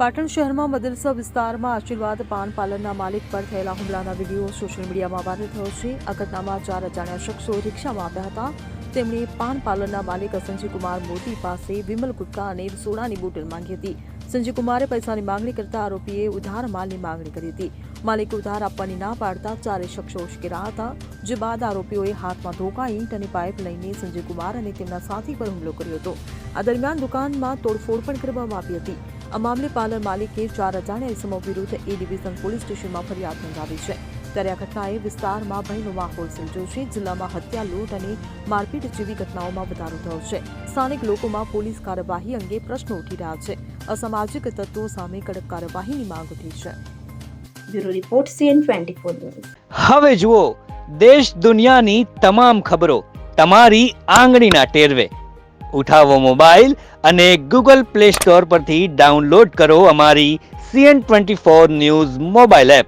પાટણ શહેરમાં મદરસા વિસ્તારમાં આશીર્વાદ પાન પાર્લરના માલિક પર થયેલા હુમલાના વિડીયો સોશિયલ મીડિયામાં વાયરલ થયો છે. આ ઘટનામાં 4 અજાણ્યા શખ્સો રિક્ષામાં આવ્યા હતા. તેમણે પાન પાર્લરના માલિક સંજયકુમાર મોદી પાસે વિમલ ગુટકા અને સોડાની બોટલ માંગી હતી. સંજયકુમારે પૈસાની માંગણી કરતા આરોપીએ ઉધાર માલની માંગણી કરી હતી. માલિકે ઉધાર આપવાની ના પાડતા 4 શખ્સો ઉશ્કેરાયા હતા. જે બાદ આરોપીઓએ હાથમાં ધોકા, ઈંટ અને પાઇપ લઈને સંજયકુમાર અને તેમના સાથી પર હુમલો કર્યો હતો. આ દરમિયાન દુકાનમાં તોડફોડ પણ કરવામાં આવી હતી. આ મામલે પાર્લર માલિકે 4 અજાણ્યા ઇસમો વિરુદ્ધ એ ડિવિઝન પોલીસ સ્ટેશનમાં ફરિયાદ નોંધાવી છે. ત્યારે આ ઘટનાએ વિસ્તારમાં ભયનો માહોલ સર્જ્યો છે. જિલ્લામાં હત્યા, લૂંટ અને મારપીટ જેવી ઘટનાઓમાં વધારો થયો છે. સ્થાનિક લોકોમાં પોલીસ કાર્યવાહી અંગે પ્રશ્નો ઉઠી રહ્યા છે. અસામાજિક તત્વો સામે કડક કાર્યવાહીની માંગ ઉઠી છે. Bureau report CN24 news. હવે જુઓ દેશ દુનિયાની તમામ ખબરો તમારી આંગળીના ટેરવે. ઉઠાવો મોબાઈલ અને Google Play Store પરથી ડાઉનલોડ કરો અમારી CN24 ન્યૂઝ મોબાઈલ એપ.